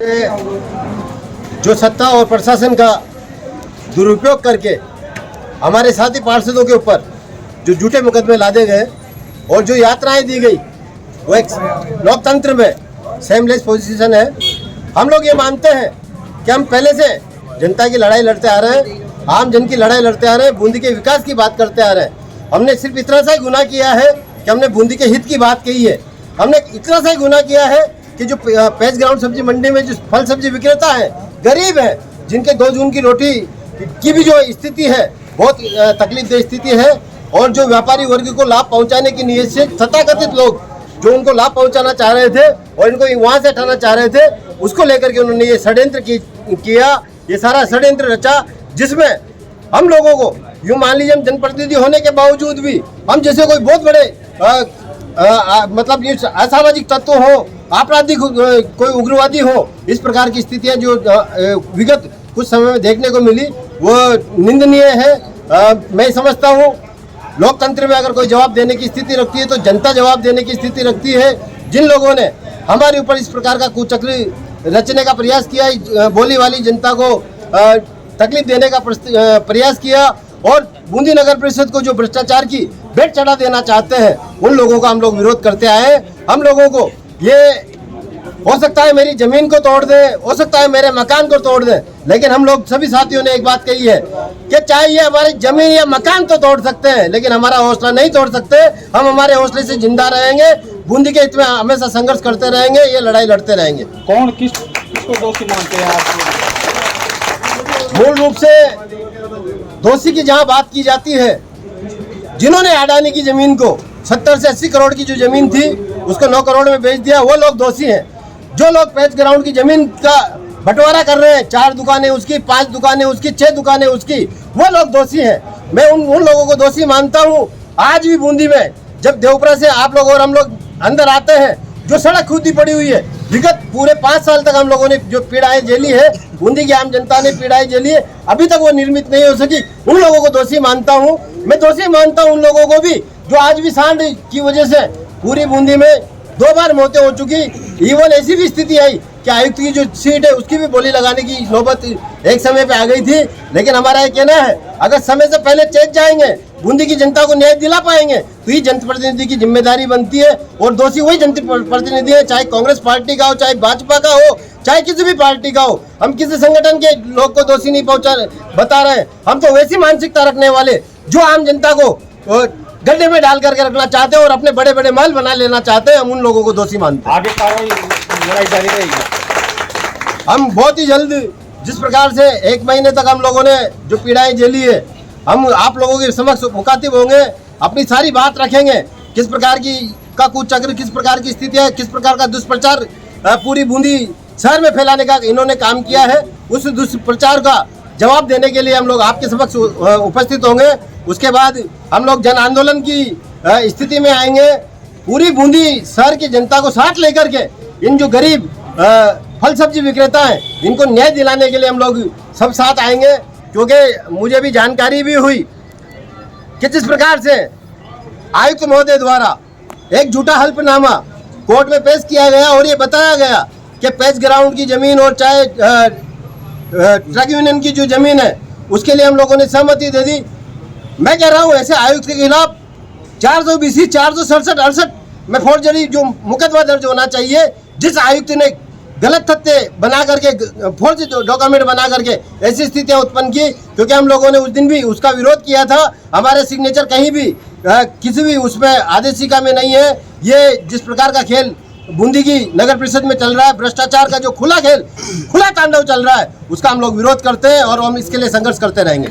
जो सत्ता और प्रशासन का दुरुपयोग करके हमारे साथी पार्षदों के ऊपर जो झूठे मुकदमे लादे गए और जो यात्राएं दी गई वो एक लोकतंत्र में सेमलेस पोजीशन है। हम लोग ये मानते हैं कि हम पहले से जनता की लड़ाई लड़ते आ रहे हैं, आम जन की लड़ाई लड़ते आ रहे हैं, बूंदी के विकास की बात करते आ रहे हैं। हमने सिर्फ इतना सा ही गुनाह किया है कि हमने बूंदी के हित की बात कही है। हमने इतना सा ही गुनाह किया है कि जो पेज ग्राउंड सब्जी मंडी में जो फल सब्जी विक्रेता है, गरीब है, जिनके 2 जून की रोटी की भी जो स्थिति है बहुत तकलीफदेह स्थिति है, और जो व्यापारी वर्ग को लाभ पहुंचाने की नीयत से तथाकथित लोग जो उनको लाभ पहुंचाना चाह रहे थे और इनको वहां से हटाना चाह रहे थे, उसको लेकर के उन्होंने ये षड्यंत्र किया, ये सारा षड्यंत्र रचा, जिसमें हम लोगों को यूँ मान लीजिए हम जनप्रतिनिधि होने के बावजूद भी हम जैसे कोई बहुत बड़े मतलब ये असामाजिक तत्व हो, आपराधिक कोई उग्रवादी हो, इस प्रकार की स्थितियां जो विगत कुछ समय में देखने को मिली वो निंदनीय है। मैं समझता हूँ लोकतंत्र में अगर कोई जवाब देने की स्थिति रखती है तो जनता जवाब देने की स्थिति रखती है। जिन लोगों ने हमारे ऊपर इस प्रकार का कुचक्र रचने का प्रयास किया, बोली वाली जनता को तकलीफ देने का प्रयास किया और बूंदी नगर परिषद को जो भ्रष्टाचार की भेंट चढ़ा देना चाहते हैं, उन लोगों का हम लोग विरोध करते आए। हम लोगों को ये हो सकता है मेरी जमीन को तोड़ दे, हो सकता है मेरे मकान को तोड़ दे, लेकिन हम लोग सभी साथियों ने एक बात कही है कि चाहे ये हमारी जमीन या मकान तो तोड़ सकते हैं, लेकिन हमारा हौसला नहीं तोड़ सकते। हम हमारे हौसले से जिंदा रहेंगे, बूंदी के हित में हमेशा संघर्ष करते रहेंगे, ये लड़ाई लड़ते रहेंगे। कौन किसको दोषी मानते हैं आप? मूल रूप से दोषी की जहां बात की जाती है, जिन्होंने अडानी की जमीन को 70 से 80 करोड़ की जो जमीन थी उसको 9 करोड़ में बेच दिया, वो लोग दोषी हैं। जो लोग पेज ग्राउंड की जमीन का बंटवारा कर रहे हैं, 4 दुकानें उसकी, 5 दुकानें उसकी, 6 दुकानें उसकी, वो लोग दोषी हैं। मैं उन लोगों को दोषी मानता हूँ। आज भी बूंदी में जब देवपुरा से आप लोग और हम लोग अंदर आते हैं, जो सड़क खुदी पड़ी हुई है, विगत पूरे 5 साल तक हम लोगों ने जो पीड़ाएं झेली है, बूंदी की आम जनता ने पीड़ाएं झेली है, अभी तक वो निर्मित नहीं हो सकी। उन लोगों को दोषी मानता हूँ। मैं दोषी मानता हूँ उन लोगों को भी जो आज भी सांड की वजह से पूरी बूंदी में 2 बार मौतें हो चुकी। इवन ऐसी भी स्थिति आई कि आयुक्त की जो सीट है उसकी भी बोली लगाने की नौबत एक समय पे आ गई थी। लेकिन हमारा ये कहना है, अगर समय से पहले चेक जाएंगे, बूंदी की जनता को न्याय दिला पाएंगे, तो ये जनप्रतिनिधि की जिम्मेदारी बनती है। और दोषी वही जनप्रतिनिधि है, चाहे कांग्रेस पार्टी का हो, चाहे भाजपा का हो, चाहे किसी भी पार्टी का हो। हम किसी संगठन के लोग को दोषी नहीं बता रहे, हम तो वैसी मानसिकता रखने वाले जो आम जनता को गड्ढे में डाल करके रखना चाहते हैं और अपने बड़े बड़े महल बना लेना चाहते हैं, हम उन लोगों को दोषी मानते हैं। आगे कार्रवाई लड़ाई जारी रहेगी। हम बहुत ही जल्द, जिस प्रकार से 1 महीने तक हम लोगों ने जो पीड़ाएं झेली है, हम आप लोगों के समक्ष मुखातिब होंगे, अपनी सारी बात रखेंगे, किस प्रकार की का कुचक्र, किस प्रकार की स्थिति है, किस प्रकार का दुष्प्रचार पूरी बूंदी शहर में फैलाने का इन्होंने काम किया है। उस दुष्प्रचार का जवाब देने के लिए हम लोग आपके समक्ष उपस्थित होंगे। उसके बाद हम लोग जन आंदोलन की स्थिति में आएंगे। पूरी बूंदी शहर की जनता को साथ लेकर के इन जो गरीब फल सब्जी विक्रेता हैं, इनको न्याय दिलाने के लिए हम लोग सब साथ आएंगे। क्योंकि मुझे भी जानकारी भी हुई कि जिस प्रकार से आयुक्त महोदय द्वारा एक झूठा हल्फनामा कोर्ट में पेश किया गया और ये बताया गया कि पेज ग्राउंड की जमीन और चाहे ट्रक यूनियन की जो जमीन है उसके लिए हम लोगों ने सहमति दे दी। मैं कह रहा हूँ ऐसे आयुक्त के खिलाफ 420, 467, 68 में फौजदारी जो मुकदमा दर्ज होना चाहिए। जिस आयुक्त ने गलत तथ्य बना करके, फर्जी डॉक्यूमेंट बना करके ऐसी स्थितियां उत्पन्न की, क्योंकि हम लोगों ने उस दिन भी उसका विरोध किया था। हमारे सिग्नेचर कहीं भी किसी भी उसमें आदेशिका में नहीं है। ये जिस प्रकार का खेल बूंदी की नगर परिषद में चल रहा है, भ्रष्टाचार का जो खुला खेल, खुला तांडव चल रहा है, उसका हम लोग विरोध करते हैं और हम इसके लिए संघर्ष करते रहेंगे।